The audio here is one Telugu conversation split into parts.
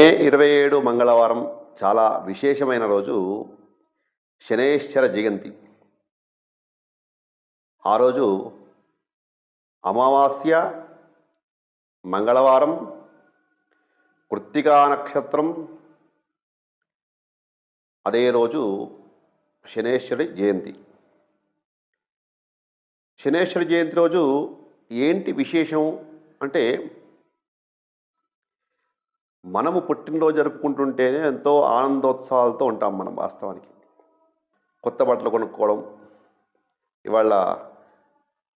మే 27 మంగళవారం చాలా విశేషమైన రోజు. శనైశ్చర జయంతి. ఆ రోజు అమావాస్య, మంగళవారం, కృత్తికా నక్షత్రం. అదే రోజు శనైశ్వరుడి జయంతి. శనైశ్వరుడి జయంతి రోజు ఏంటి విశేషం అంటే, మనము పుట్టినరోజు జరుపుకుంటుంటేనే ఎంతో ఆనందోత్సాహాలతో ఉంటాం మనం వాస్తవానికి. కొత్త బట్టలు కొనుక్కోవడం, ఇవాళ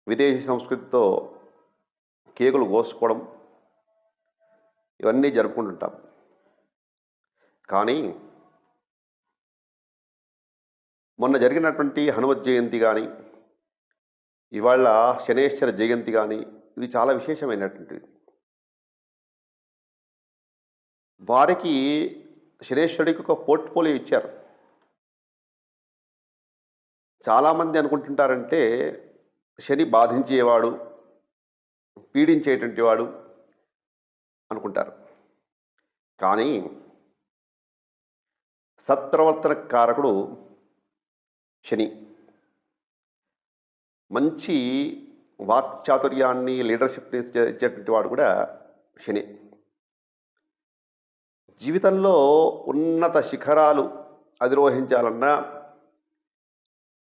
విదేశీ సంస్కృతితో కేకులు కోసుకోవడం, ఇవన్నీ జరుపుకుంటుంటాం. కానీ మొన్న జరిగినటువంటి హనుమత్ జయంతి కానీ, ఇవాళ శనైశ్వర జయంతి కానీ, ఇవి చాలా విశేషమైనటువంటివి. వారికి శనైశ్వరుడికి ఒక పోర్ట్ఫోలియో ఇచ్చారు. చాలామంది అనుకుంటుంటారంటే శని బాధించేవాడు, పీడించేటువంటి వాడు అనుకుంటారు. కానీ సత్ప్రవర్తన కారకుడు శని. మంచి వాక్చాతుర్యాన్ని, లీడర్షిప్ని ఇచ్చేటువంటి వాడు కూడా శని. జీవితంలో ఉన్నత శిఖరాలు అధిరోహించాలన్నా,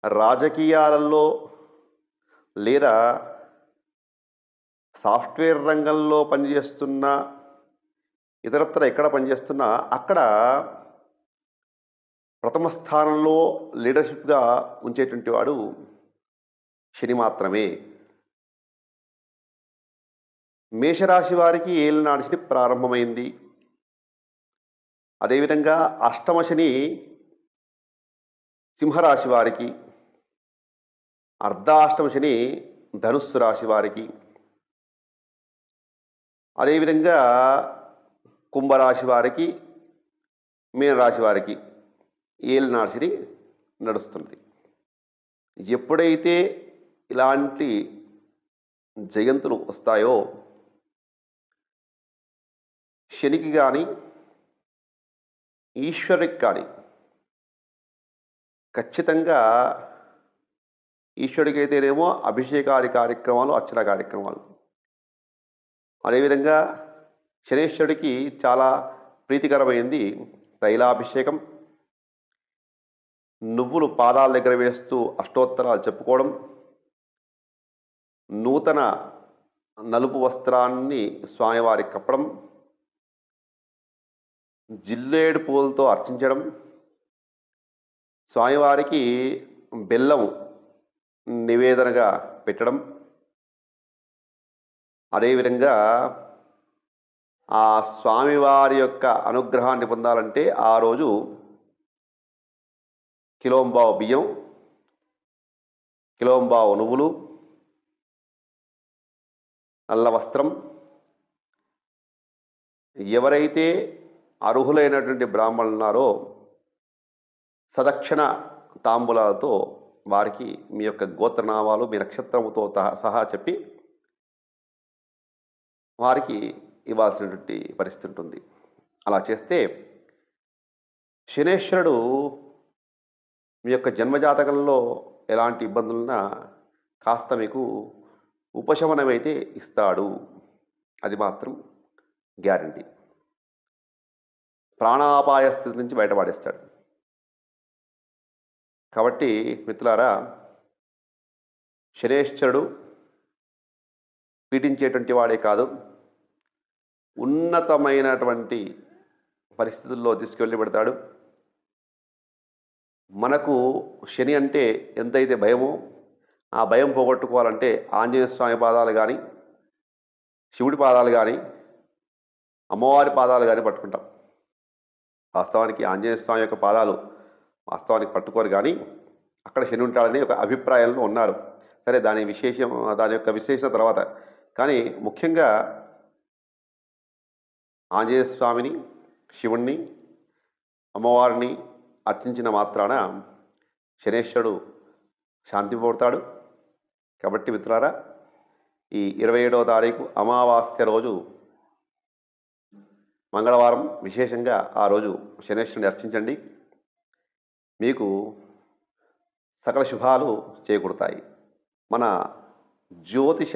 రాజకీయాలలో లేదా సాఫ్ట్వేర్ రంగంలో పనిచేస్తున్న, ఇతరత్ర ఎక్కడ పనిచేస్తున్నా అక్కడ ప్రథమ స్థానంలో లీడర్షిప్గా ఉంచేటువంటి వాడు శని మాత్రమే. మేషరాశి వారికి ఏలినాడు శని ప్రారంభమైంది. అదేవిధంగా అష్టమ శని సింహరాశి వారికి, అర్ధాష్టమ శని ధనుస్సు రాశి వారికి, అదేవిధంగా కుంభరాశి వారికి, మీనరాశి వారికి ఏలినాడు శని నడుస్తుంది. ఎప్పుడైతే ఇలాంటి జయంతులు వస్తాయో శనికి కానీ ఈశ్వరుడికి కానీ ఖచ్చితంగా, ఈశ్వరుడికి అయితేనేమో అభిషేకాది కార్యక్రమాలు, అర్చన కార్యక్రమాలు. అదేవిధంగా శనైశ్వరుడికి చాలా ప్రీతికరమైంది తైలాభిషేకం, నువ్వులు పాదాల దగ్గర వేస్తూ అష్టోత్తరాలు చెప్పుకోవడం, నూతన నలుపు వస్త్రాన్ని స్వామివారికి కప్పడం, జిల్లేడు పూలతో అర్చించడం, స్వామివారికి బెల్లం నివేదనగా పెట్టడం. అదేవిధంగా ఆ స్వామివారి యొక్క అనుగ్రహాన్ని పొందాలంటే ఆ రోజు కిలోంబావు బియ్యం, కిలోంబావు నువ్వులు, నల్ల వస్త్రం, ఎవరైతే అర్హులైనటువంటి బ్రాహ్మణులు ఉన్నారో సదక్షిణ తాంబూలాలతో వారికి మీ యొక్క గోత్రనామాలు, మీ నక్షత్రముతో సహా చెప్పి వారికి ఇవ్వాల్సినటువంటి పరిస్థితి ఉంటుంది. అలా చేస్తే శనైశ్వరుడు మీ యొక్క జన్మజాతకంలో ఎలాంటి ఇబ్బందులున్నా కాస్త మీకు ఉపశమనమైతే ఇస్తాడు. అది మాత్రం గ్యారంటీ. ప్రాణాపాయ స్థితి నుంచి బయటపడేస్తాడు. కాబట్టి మిత్రులారా, శనైశ్వరుడు పీడించేటువంటి వాడే కాదు, ఉన్నతమైనటువంటి పరిస్థితుల్లో తీసుకెళ్ళి పెడతాడు. మనకు శని అంటే ఎంతైతే భయమో, ఆ భయం పోగొట్టుకోవాలంటే ఆంజనేయ స్వామి పాదాలు కానీ, శివుడి పాదాలు కానీ, అమ్మవారి పాదాలు కానీ పట్టుకుంటాం. వాస్తవానికి ఆంజనేయ స్వామి యొక్క పాదాలు వాస్తవానికి పట్టుకోరు, కానీ అక్కడ శని ఉంటాడని ఒక అభిప్రాయంలో ఉన్నారు. సరే, దాని యొక్క విశేషం తర్వాత. కానీ ముఖ్యంగా ఆంజనేయ స్వామిని, శివుణ్ణి, అమ్మవారిని అర్చించిన మాత్రాన శనైశ్వరుడు శాంతి పొందుతాడు. కాబట్టి మిత్రులారా, ఈ 27వ తారీఖు అమావాస్య రోజు మంగళవారం విశేషంగా ఆ రోజు శనేశ్వరుని అర్చించండి. మీకు సకల శుభాలు చేకూరుతాయి. మన జ్యోతిష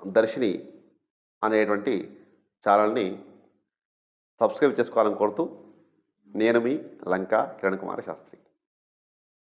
దర్శిని అనేటువంటి ఛానల్ని సబ్స్క్రైబ్ చేసుకోవాలని కోరుతూ నేను మీ లంకా కిరణ్ కుమార శాస్త్రి.